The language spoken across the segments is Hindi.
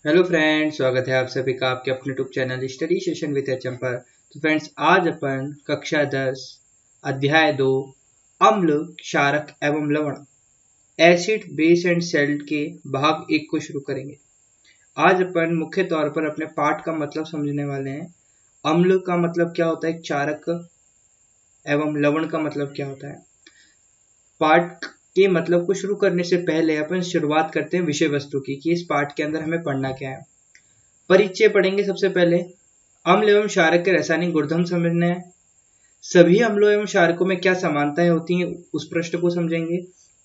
हेलो फ्रेंड्स, स्वागत है आप सभी का आपके अपने YouTube channel study session with HM पर। तो फ्रेंड्स, आज अपन कक्षा 10 अध्याय 2 अम्ल, क्षारक एवं लवण, एसिड, बेस एंड सॉल्ट के भाग 1 को शुरू करेंगे। आज अपन मुख्य तौर पर अपने पाठ का मतलब समझने वाले हैं। अम्ल का मतलब क्या होता है, क्षारक एवं लवण का मतलब क्या होता है। पाठ के मतलब को शुरू करने से पहले अपन शुरुआत करते हैं विषय वस्तु की, कि इस पाठ के अंदर हमें पढ़ना क्या है। परिचय पढ़ेंगे सबसे पहले। अम्ल एवं क्षारक के रासायनिक गुणधर्म समझना है। सभी अम्लों एवं क्षारकों में क्या समानताएं होती हैं, उस प्रश्न को समझेंगे।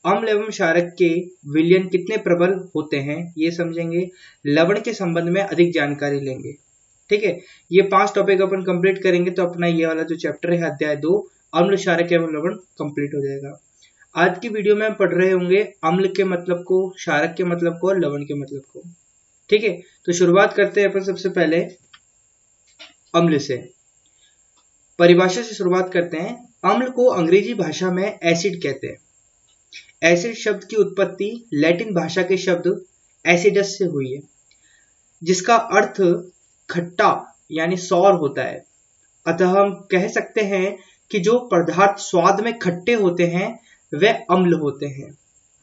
अम्ल एवं क्षारक के विलयन कितने प्रबल होते हैं, ये समझेंगे। लवण के संबंध में अधिक जानकारी लेंगे। ठीक है, ये 5 टॉपिक अपन कंप्लीट करेंगे तो अपना ये वाला जो चैप्टर है अध्याय 2 अम्ल, क्षारक एवं लवण कंप्लीट हो जाएगा। आज की वीडियो में हम पढ़ रहे होंगे अम्ल के मतलब को, क्षारक के मतलब को और लवण के मतलब को। ठीक है, तो शुरुआत करते हैं अपन सबसे पहले अम्ल से। परिभाषा से शुरुआत करते हैं। अम्ल को अंग्रेजी भाषा में एसिड कहते हैं। एसिड शब्द की उत्पत्ति लैटिन भाषा के शब्द एसिडस से हुई है, जिसका अर्थ खट्टा यानी सौर होता है। अतः हम कह सकते हैं कि जो पदार्थ स्वाद में खट्टे होते हैं वे अम्ल होते हैं।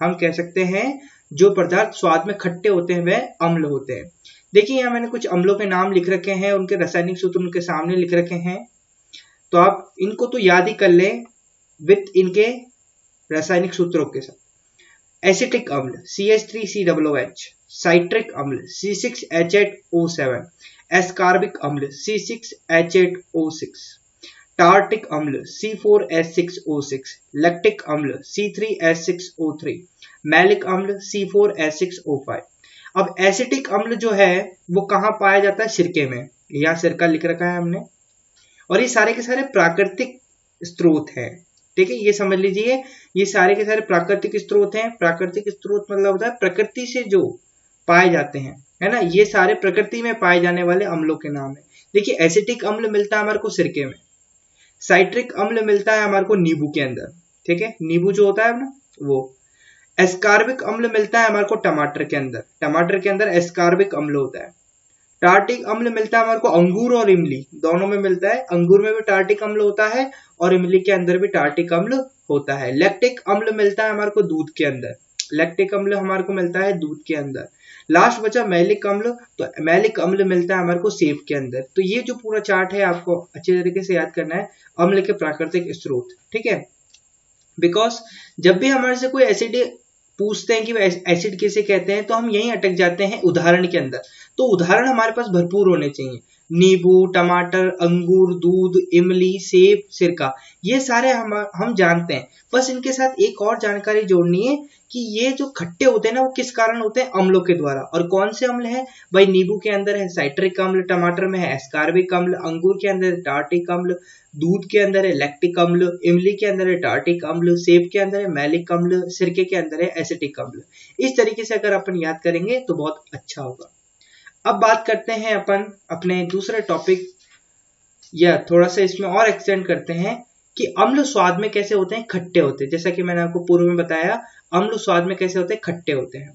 हम कह सकते हैं जो पदार्थ स्वाद में खट्टे होते हैं वे अम्ल होते हैं। देखिए, यहाँ मैंने कुछ अम्लों के नाम लिख रखे हैं, उनके रासायनिक सूत्र उनके सामने लिख रखे हैं, तो आप इनको तो याद ही कर लें विथ इनके रासायनिक सूत्रों के साथ। एसिटिक अम्ल CH3COOH, साइट्रिक अम्ल C6H8O7, एस्कार्बिक अम्ल C6H8O6, टार्टिक अम्ल C4H6O6, लैक्टिक अम्ल C3H6O3, मैलिक अम्ल C4H6O5। अब एसिटिक अम्ल जो है वो कहाँ पाया जाता है, सिरके में। यहाँ सिरका लिख रखा है हमने, और ये सारे के सारे प्राकृतिक स्रोत हैं। ठीक है, ये समझ लीजिए, ये सारे के सारे प्राकृतिक स्रोत हैं। प्राकृतिक स्रोत मतलब होता है प्रकृति से जो पाए जाते हैं, है ना। ये सारे प्रकृति में पाए जाने वाले अम्लों के नाम है। देखिए, एसिटिक अम्ल मिलता है हमारे को सिरके में, साइट्रिक अम्ल मिलता है हमारे को नींबू के अंदर। ठीक है, नींबू जो होता है ना वो। एस्कार्बिक अम्ल मिलता है हमारे को टमाटर के अंदर, टमाटर के अंदर एस्कार्बिक अम्ल होता है। टार्टिक अम्ल मिलता है हमारे को अंगूर और इमली दोनों में मिलता है। अंगूर में भी टार्टिक अम्ल होता है और इमली के अंदर भी टार्टिक अम्ल होता है। लैक्टिक अम्ल मिलता है हमारे को दूध के अंदर, लैक्टिक अम्ल हमारे को मिलता है दूध के अंदर। लास्ट बचा मैलिक अम्ल, तो मैलिक अम्ल मिलता है हमारे को सेब के अंदर। तो ये जो पूरा चार्ट है आपको अच्छे तरीके से याद करना है, अम्ल के प्राकृतिक स्रोत। ठीक है, बिकॉज जब भी हमारे से कोई एसिड पूछते हैं कि एसिड किसे कहते हैं, तो हम यहीं अटक जाते हैं उदाहरण के अंदर। तो उदाहरण हमारे पास भरपूर होने चाहिए। नींबू, टमाटर, अंगूर, दूध, इमली, सेब, सिरका, ये सारे हम जानते हैं। बस इनके साथ एक और जानकारी जोड़नी है कि ये जो खट्टे होते हैं ना, वो किस कारण होते हैं, अम्लों के द्वारा। और कौन से अम्ल है भाई, नींबू के अंदर है साइट्रिक अम्ल, टमाटर में है एस्कार्बिक अम्ल, अंगूर के अंदर है टार्टिक अम्ल, दूध के अंदर है लैक्टिक अम्ल, इमली के अंदर है टार्टिक अम्ल, सेब के अंदर है मैलिक अम्ल, सिरके के अंदर है एसिटिक अम्ल। इस तरीके से अगर अपन याद करेंगे तो बहुत अच्छा होगा। अब बात करते हैं अपन अपने दूसरे टॉपिक, या थोड़ा सा इसमें और एक्सटेंड करते हैं कि अम्ल स्वाद में कैसे होते हैं, खट्टे होते हैं। जैसा कि मैंने आपको पूर्व में बताया, अम्ल स्वाद में कैसे होते हैं, खट्टे होते हैं।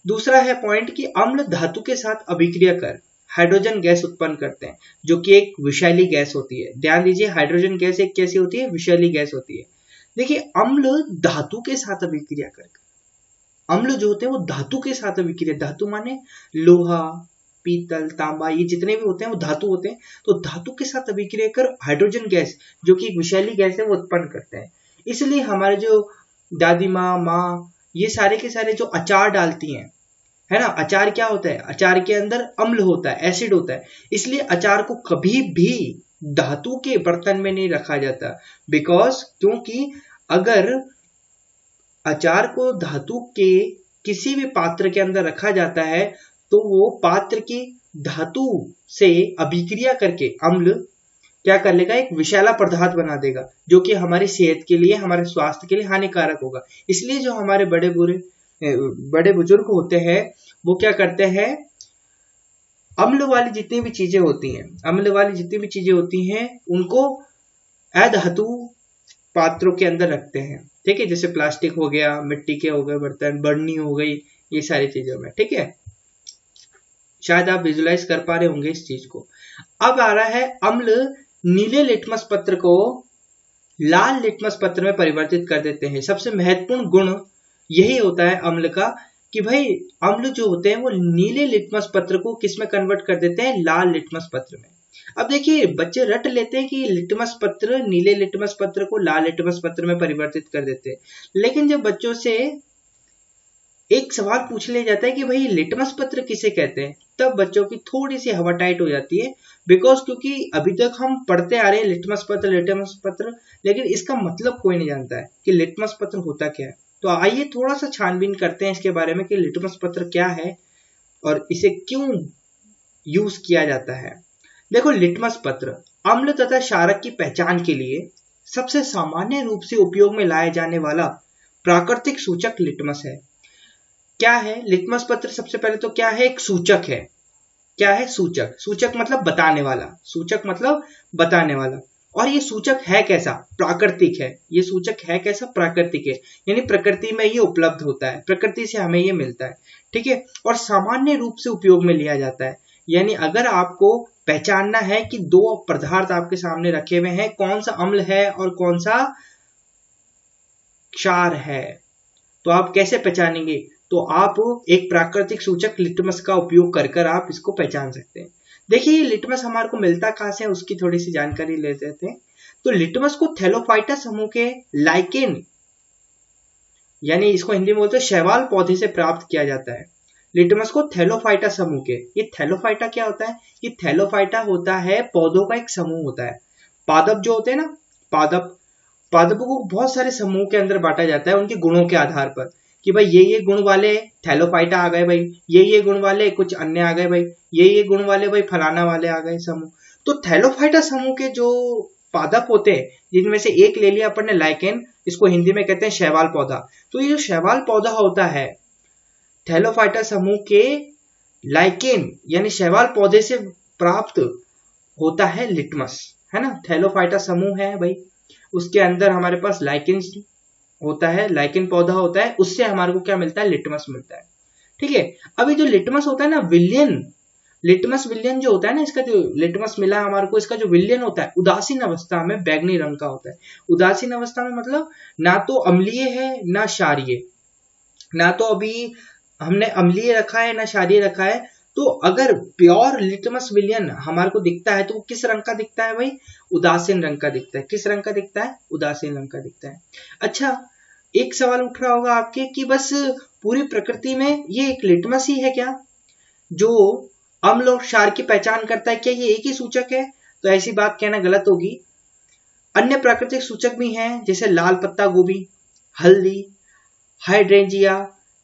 दूसरा है पॉइंट कि अम्ल धातु के साथ अभिक्रिया कर हाइड्रोजन गैस उत्पन्न करते हैं, जो कि एक विषैली गैस होती है। ध्यान दीजिए, हाइड्रोजन गैस एक कैसी होती है, विषैली गैस होती है। देखिए, अम्ल धातु के साथ अभिक्रिया कर, अम्ल जो होते हैं वो धातु के साथ अभिक्रिया, धातु माने लोहा, पीतल, तांबा, ये जितने भी होते हैं वो धातु होते हैं। तो धातु के साथ अभिक्रिया कर हाइड्रोजन गैस, जो कि एक विषैली गैस है, वो उत्पन्न करते हैं। इसलिए हमारे जो दादी माँ, ये सारे के सारे जो अचार डालती हैं, है ना, अचार क्या होता है, अचार के अंदर अम्ल होता है, एसिड होता है। इसलिए अचार को कभी भी धातु के बर्तन में नहीं रखा जाता, बिकॉज क्योंकि अगर अचार को धातु के किसी भी पात्र के अंदर रखा जाता है तो वो पात्र की धातु से अभिक्रिया करके अम्ल क्या कर लेगा, एक विषैला पदार्थ बना देगा, जो कि हमारी सेहत के लिए, हमारे स्वास्थ्य के लिए हानिकारक होगा। इसलिए जो हमारे बड़े बुजुर्ग होते हैं वो क्या करते हैं, अम्ल वाली जितनी भी चीजें होती हैं, अम्ल वाली जितनी भी चीजें होती हैं उनको अधातु पात्रों के अंदर रखते हैं। ठीक है, जैसे प्लास्टिक हो गया, मिट्टी के हो गए बर्तन, बर्नी हो गई, ये सारी चीजों में। ठीक है, शायद आप विजुलाइज कर पा रहे होंगे इस चीज को। अब आ रहा है अम्ल नीले लिटमस पत्र को लाल लिटमस पत्र में परिवर्तित कर देते हैं। सबसे महत्वपूर्ण गुण यही होता है अम्ल का कि भाई अम्ल जो होते हैं वो नीले लिटमस पत्र को किस में कन्वर्ट कर देते हैं, लाल लिटमस पत्र में। अब देखिए बच्चे रट लेते हैं कि लिटमस पत्र नीले लिटमस पत्र को लाल लिटमस पत्र में परिवर्तित कर देते हैं, लेकिन जब बच्चों से एक सवाल पूछ लिया जाता है कि भाई लिटमस पत्र किसे कहते हैं, तब बच्चों की थोड़ी सी हवा टाइट हो जाती है। बिकॉज क्योंकि अभी तक हम पढ़ते आ रहे हैं लिटमस पत्र, लेकिन इसका मतलब कोई नहीं जानता है कि लिटमस पत्र होता क्या है। तो आइए थोड़ा सा छानबीन करते हैं इसके बारे में कि लिटमस पत्र क्या है और इसे क्यों यूज किया जाता है। देखो, लिटमस पत्र अम्ल तथा क्षारक की पहचान के लिए सबसे सामान्य रूप से उपयोग में लाया जाने वाला प्राकृतिक सूचक लिटमस है। क्या है लिटमस पत्र? सबसे पहले तो क्या है, एक सूचक है। क्या है? सूचक। सूचक मतलब बताने वाला, सूचक मतलब बताने वाला। और ये सूचक है कैसा? प्राकृतिक है। ये सूचक है कैसा? प्राकृतिक है, यानी प्रकृति में ये उपलब्ध होता है, प्रकृति से हमें ये मिलता है, ठीक है। और सामान्य रूप से उपयोग में लिया जाता है, यानी अगर आपको पहचानना है कि दो पदार्थ आपके सामने रखे हुए हैं, कौन सा अम्ल है और कौन सा क्षार है, तो आप कैसे पहचानेंगे? तो आप एक प्राकृतिक सूचक लिटमस का उपयोग कर आप इसको पहचान सकते हैं। देखिए लिटमस हमारे को मिलता कहां से है, उसकी थोड़ी सी जानकारी ले लेते हैं। तो लिटमस को थैलोफाइटा समूह के लाइकेन, यानी इसको हिंदी में बोलते हैं शैवाल पौधे से प्राप्त किया जाता है। लिटमस को थैलोफाइटा समूह के, ये थैलोफाइटा क्या होता है? ये थैलोफाइटा होता है पौधों का एक समूह होता है। पादप जो होते हैं ना, पादपों को बहुत सारे समूह के अंदर बांटा जाता है उनके गुणों के आधार पर, कि भाई ये गुण वाले थैलोफाइटा आ गए, भाई ये गुण वाले कुछ अन्य आ गए, भाई ये गुण वाले भाई फलाना वाले आ गए समूह। तो थैलोफाइटा समूह के जो पादप होते हैं, जिनमें से एक ले लिया अपन ने लाइकेन, इसको हिंदी में कहते हैं शैवाल पौधा। तो ये जो शैवाल पौधा होता है थैलोफाइटा समूह के लाइकेन यानी शैवाल पौधे से प्राप्त होता है लिटमस, है ना। थैलोफाइटा समूह है भाई, उसके अंदर हमारे पास लाइकेन होता है, लाइकेन पौधा होता है, उससे हमारे को क्या मिलता है? लिटमस मिलता है, ठीक है। अभी जो लिटमस होता है ना, विलयन, लिटमस विलयन जो होता है ना, इसका जो लिटमस मिला हमारे को, इसका जो विलयन होता है उदासीन अवस्था में बैगनी रंग का होता है। उदासीन अवस्था में मतलब ना तो अम्लीय है ना क्षारीय, ना तो अभी हमने अम्लीय रखा है ना क्षारीय रखा है। तो अगर प्योर लिटमस विलयन हमारे को दिखता है तो वो किस रंग का दिखता है भाई? उदासीन रंग का दिखता है। किस रंग का दिखता है? उदासीन रंग का दिखता है। अच्छा, एक सवाल उठ रहा होगा आपके कि बस पूरी प्रकृति में ये एक लिटमस ही है क्या जो अम्ल और क्षार की पहचान करता है? क्या ये एक ही सूचक है? तो ऐसी बात कहना गलत होगी। अन्य प्राकृतिक सूचक भी हैं, जैसे लाल पत्ता गोभी, हल्दी, हाइड्रेंजिया,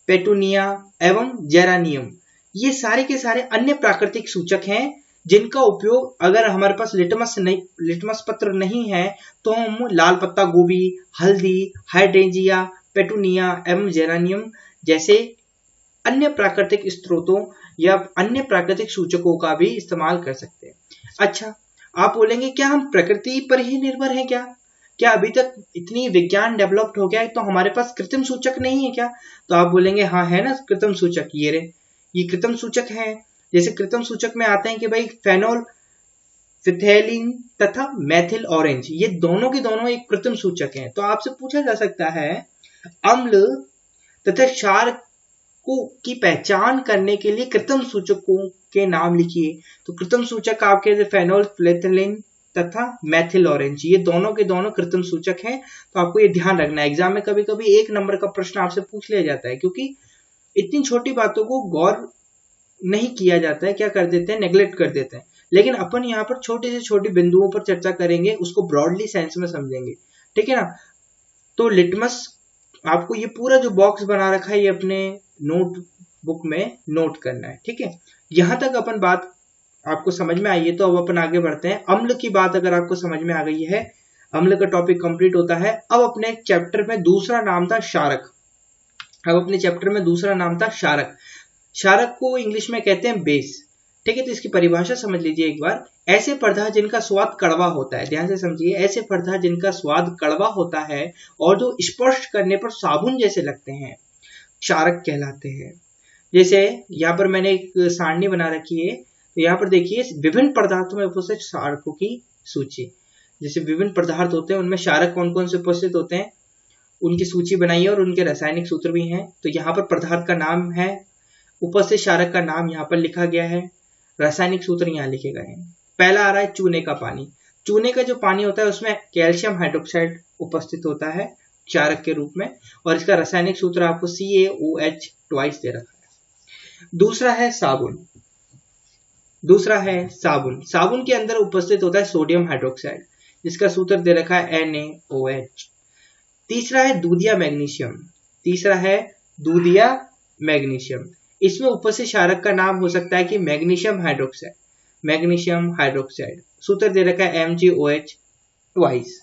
पेटूनिया एवं जेरानियम। ये सारे के सारे अन्य प्राकृतिक सूचक हैं जिनका उपयोग अगर हमारे पास लिटमस पत्र नहीं है तो हम लाल पत्ता गोभी, हल्दी, हाइड्रेंजिया, पेटूनिया एवं जेरानियम जैसे अन्य प्राकृतिक स्रोतों या अन्य प्राकृतिक सूचकों का भी इस्तेमाल कर सकते हैं। अच्छा, आप बोलेंगे क्या हम प्रकृति पर ही निर्भर हैं क्या अभी तक इतनी विज्ञान डेवलप्ड हो गया है तो हमारे पास कृत्रिम सूचक नहीं है क्या? तो आप बोलेंगे हाँ है ना कृत्रिम सूचक, ये कृत्रिम सूचक हैं। जैसे कृत्रिम सूचक में आते हैं कि भाई फेनोल फिथैलिन तथा मेथिल ऑरेंज, ये दोनों के दोनों एक कृत्रिम सूचक हैं। तो आपसे पूछा जा सकता है अम्ल तथा क्षार की पहचान करने के लिए कृत्रिम सूचकों के नाम लिखिए। तो कृत्रिम सूचक आपके फेनोल फिथैलिन तथा मेथिल ऑरेंज, ये दोनों के दोनों कृत्रिम सूचक हैं। तो आपको ये ध्यान रखना है, एग्जाम में कभी कभी 1 नंबर का प्रश्न आपसे पूछ लिया जाता है, क्योंकि इतनी छोटी बातों को गौर नहीं किया जाता है, क्या कर देते हैं, नेग्लेक्ट कर देते हैं। लेकिन अपन यहाँ पर छोटे से छोटे बिंदुओं पर चर्चा करेंगे, उसको ब्रॉडली सेंस में समझेंगे, ठीक है ना। तो लिटमस, आपको ये पूरा जो बॉक्स बना रखा है ये अपने नोटबुक में नोट करना है, ठीक है। यहां तक अपन बात आपको समझ में आई है, तो अब अपन आगे बढ़ते हैं। अम्ल की बात अगर आपको समझ में आ गई है, अम्ल का टॉपिक कंप्लीट होता है। अब अपने चैप्टर में दूसरा नाम था क्षारक। क्षारक, क्षारक को इंग्लिश में कहते हैं बेस, ठीक है। तो इसकी परिभाषा समझ लीजिए एक बार। ऐसे पदार्थ जिनका स्वाद कड़वा होता है, ध्यान से समझिए, ऐसे पदार्थ जिनका स्वाद कड़वा होता है और जो स्पर्श करने पर साबुन जैसे लगते हैं, क्षारक कहलाते हैं। जैसे यहाँ पर मैंने एक सारणी बना रखी है, तो यहाँ पर देखिए विभिन्न पदार्थों में उपस्थित क्षारकों की सूची। जैसे विभिन्न पदार्थ होते हैं, उनमें क्षारक कौन कौन से उपस्थित होते हैं, उनकी सूची बनाई है और उनके रासायनिक सूत्र भी हैं। तो यहाँ पर पदार्थ का नाम है, उपस्थित क्षारक का नाम यहाँ पर लिखा गया है, रासायनिक सूत्र यहाँ लिखे गए हैं। पहला आ रहा है चूने का पानी। चूने का जो पानी होता है उसमें कैल्शियम हाइड्रोक्साइड उपस्थित होता है क्षारक के रूप में, और इसका रासायनिक सूत्र आपको CaOH ट्वाइस दे रखा है। दूसरा है साबुन। साबुन के अंदर उपस्थित होता है सोडियम हाइड्रोक्साइड, जिसका सूत्र दे रखा है NaOH। तीसरा है दूधिया मैग्नीशियम। इसमें उपस्थित क्षारक का नाम हो सकता है कि मैग्नीशियम हाइड्रोक्साइड, सूत्र दे रखा है MgOH ट्वाइस।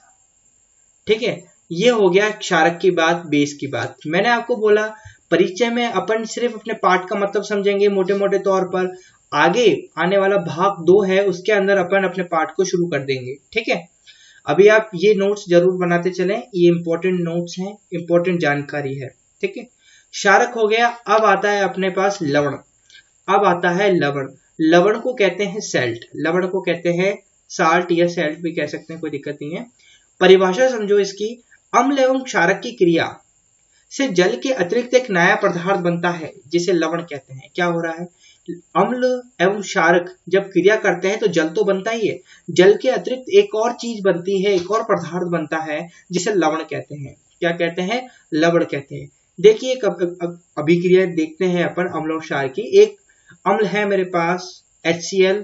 ठीक है, ये हो गया क्षारक की बात, बेस की बात। मैंने आपको बोला परिचय में अपन सिर्फ अपने पाठ का मतलब समझेंगे मोटे मोटे तौर पर, आगे आने वाला भाग 2 है, उसके अंदर अपन अपने पाठ को शुरू कर देंगे। ठीक है, अभी आप ये नोट्स जरूर बनाते चलें, ये इंपॉर्टेंट नोट्स हैं, इंपॉर्टेंट जानकारी है। ठीक है, क्षारक हो गया। अब आता है अपने पास लवण। लवण को कहते हैं सैल्ट, लवण को कहते हैं साल्ट या सैल्ट भी कह सकते हैं, कोई दिक्कत नहीं है। परिभाषा समझो इसकी, अम्ल एवं क्षारक की क्रिया से जल के अतिरिक्त एक नया पदार्थ बनता है जिसे लवण कहते हैं। क्या हो रहा है, अम्ल एवं क्षारक जब क्रिया करते हैं तो जल तो बनता ही है, जल के अतिरिक्त एक और चीज बनती है, एक और पदार्थ बनता है जिसे लवण कहते हैं। क्या कहते हैं, लवण कहते हैं। देखिए एक अभिक्रिया देखते हैं अपन अम्ल और क्षार की। एक अम्ल है मेरे पास HCl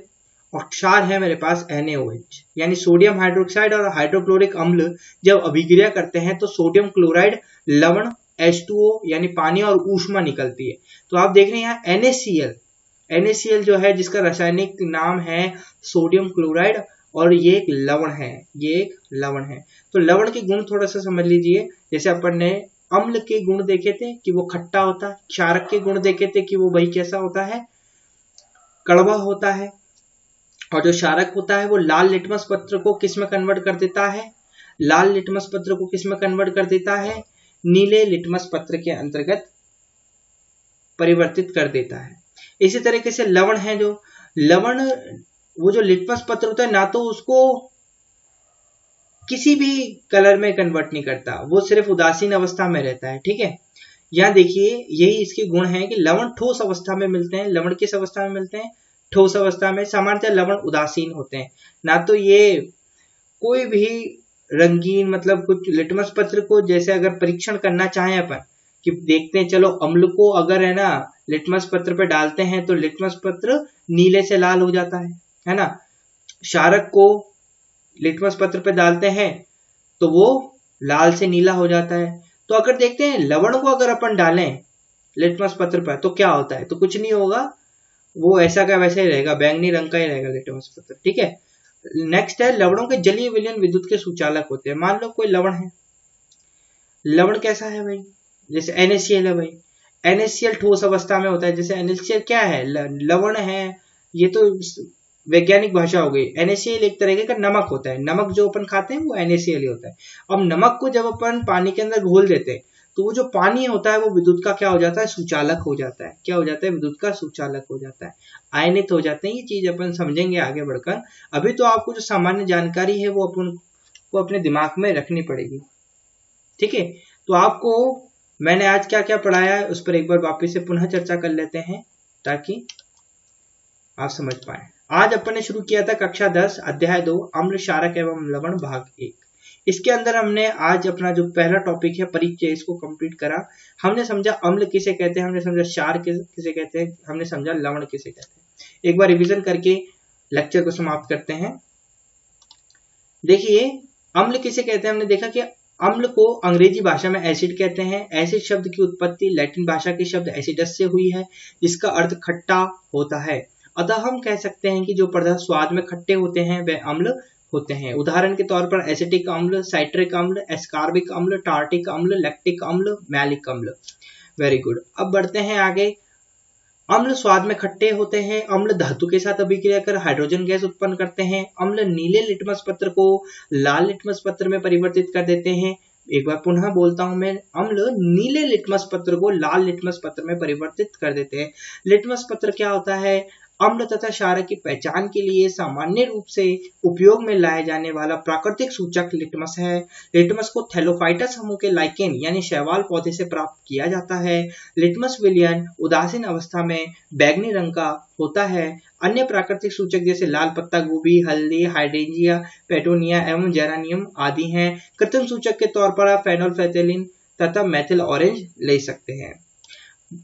और क्षार है मेरे पास NaOH, यानी सोडियम हाइड्रोक्साइड और हाइड्रोक्लोरिक अम्ल जब अभिक्रिया करते हैं तो सोडियम क्लोराइड, लवण, H2O यानी पानी और ऊष्मा निकलती है। तो आप देख रहे हैं यहाँ NaCl जो है, जिसका रासायनिक नाम है सोडियम क्लोराइड, और ये एक लवण है। तो लवण के गुण थोड़ा सा समझ लीजिए। जैसे अपन ने अम्ल के गुण देखे थे कि वो खट्टा होता है, क्षारक के गुण देखे थे कि वो भाई कैसा होता है, कड़वा होता है, और जो क्षारक होता है वो लाल लिटमस पत्र को किस में कन्वर्ट कर देता है, नीले लिटमस पत्र के अंतर्गत परिवर्तित कर देता है। इसी तरीके से लवण है, जो लवण वो जो लिटमस पत्र होता है ना तो उसको किसी भी कलर में कन्वर्ट नहीं करता, वो सिर्फ उदासीन अवस्था में रहता है। ठीक है, यहाँ देखिए यही इसके गुण हैं कि लवण ठोस अवस्था में मिलते हैं। लवण किस अवस्था में मिलते हैं, ठोस अवस्था में। सामान्यतः लवण उदासीन होते हैं, ना तो ये कोई भी रंगीन, मतलब कुछ लिटमस पत्र को जैसे अगर परीक्षण करना चाहें अपन कि देखते हैं, चलो अम्ल को अगर है ना लिटमस पत्र पे डालते हैं तो लिटमस पत्र नीले से लाल हो जाता है ना। क्षारक को लिटमस पत्र पे डालते हैं तो वो लाल से नीला हो जाता है। तो अगर देखते हैं लवण को अगर अपन डालें लिटमस पत्र पर तो क्या होता है, तो कुछ नहीं होगा, वो ऐसा का वैसा ही रहेगा, बैंगनी रंग का ही रहेगा लिटमस पत्र। ठीक है, नेक्स्ट है लवणों के जलीय विलयन विद्युत के सुचालक होते हैं। मान लो कोई लवण है, लवण कैसा है भाई, जैसे NaCl है भाई, NaCl ठोस अवस्था में होता है। जैसे NaCl क्या है, लवण है, ये तो वैज्ञानिक भाषा हो गई। NaCl एक तरीके का नमक होता है, नमक जो अपन खाते हैं वो NaCl ही होता है। अब नमक को जब अपन पानी के अंदर घोल देते हैं तो वो जो पानी होता है वो विद्युत का क्या हो जाता है, सुचालक हो जाता है। क्या हो जाता है, विद्युत का सुचालक हो जाता है, आयनित हो जाते हैं। ये चीज अपन समझेंगे आगे बढ़कर। अभी तो आपको जो सामान्य जानकारी है वो अपन को अपने दिमाग में रखनी पड़ेगी। ठीक है, तो आपको मैंने आज क्या क्या पढ़ाया है उस पर एक बार वापस से पुनः चर्चा कर लेते हैं ताकि आप समझ पाए। आज अपन ने शुरू किया था कक्षा 10 अध्याय 2 अम्ल क्षारक एवं लवण भाग 1। इसके अंदर हमने आज अपना जो पहला टॉपिक है परिचय, इसको कंप्लीट करा। हमने समझा अम्ल किसे कहते हैं, हमने समझा क्षार किसे कहते हैं, हमने समझा लवण किसे कहते हैं। एक बार रिवीजन करके लेक्चर को समाप्त करते हैं। देखिए अम्ल किसे कहते हैं, हमने देखा कि अम्ल को अंग्रेजी भाषा में एसिड कहते हैं। एसिड शब्द की उत्पत्ति लैटिन भाषा के शब्द एसिडस से हुई है, जिसका अर्थ खट्टा होता है। अतः हम कह सकते हैं कि जो पदार्थ स्वाद में खट्टे होते हैं वे अम्ल होते हैं। उदाहरण के तौर पर एसिटिक अम्ल, साइट्रिक अम्ल, एस्कार्बिक अम्ल, टार्टिक अम्ल, लैक्टिक अम्ल, मैलिक अम्ल। Very good. अब बढ़ते हैं आगे। अम्ल स्वाद में खट्टे होते हैं। अम्ल धातु के साथ अभिक्रिया कर हाइड्रोजन गैस उत्पन्न करते हैं। अम्ल नीले लिटमस पत्र को लाल लिटमस पत्र में परिवर्तित कर देते हैं। एक बार पुनः बोलता हूं मैं, अम्ल नीले लिटमस पत्र को लाल लिटमस पत्र में परिवर्तित कर देते हैं। लिटमस पत्र क्या होता है? अम्ल तथा क्षारक की पहचान के लिए सामान्य रूप से उपयोग में लाया जाने वाला प्राकृतिक सूचक लिटमस है। लिटमस को थैलोफाइटा समूह के लाइकेन यानी शैवाल पौधे से प्राप्त किया जाता है। लिटमस विलयन उदासीन अवस्था में बैंगनी रंग का होता है। अन्य प्राकृतिक सूचक जैसे लाल पत्ता गोभी, हल्दी, हाइड्रेंजिया, पेटोनिया एवं जेरानियम आदि हैं। कृत्रिम सूचक के तौर पर आप फेनोल्फेथेलिन तथा मेथिल ऑरेंज ले सकते हैं।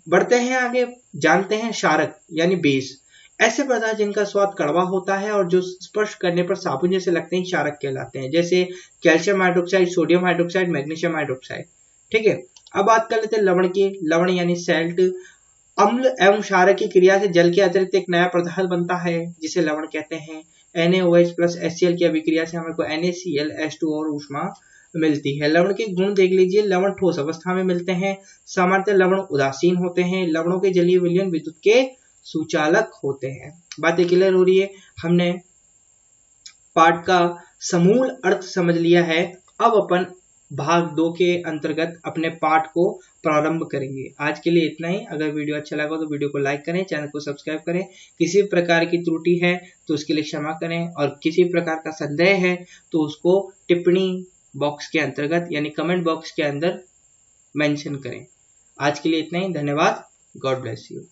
बढ़ते हैं आगे, जानते हैं क्षारक यानी बेस। ऐसे पदार्थ जिनका स्वाद कड़वा होता है और जो स्पर्श करने पर साबुन जैसे लगते हैं क्षारक कहलाते हैं, जैसे calcium hydroxide, sodium hydroxide, magnesium hydroxide. ठीक है, अब बात कर लेते हैं लवण की। लवण यानी सैल्ट। अम्ल एवं क्षारक की क्रिया से जल के अतिरिक्त एक नया पदार्थ बनता है जिसे लवण कहते हैं। NaOH प्लस HCl की अभिक्रिया से हमें को NaCl H2 और ऊष्मा मिलती है। लवण के गुण देख लीजिए। लवण ठोस अवस्था में मिलते हैं। सामान्यतः लवण उदासीन होते हैं। लवणों के जलीय विलयन विद्युत के सुचालक होते हैं। बातें क्लियर हो रही है? हमने पाठ का समूल अर्थ समझ लिया है। अब अपन भाग 2 के अंतर्गत अपने पाठ को प्रारंभ करेंगे। आज के लिए इतना ही। अगर वीडियो अच्छा लगा तो वीडियो को लाइक करें, चैनल को सब्सक्राइब करें। किसी प्रकार की त्रुटि है तो उसके लिए क्षमा करें, और किसी प्रकार का संदेह है तो उसको टिप्पणी बॉक्स के अंतर्गत यानी कमेंट बॉक्स के अंदर मेंशन करें। आज के लिए इतना ही। धन्यवाद। God bless you.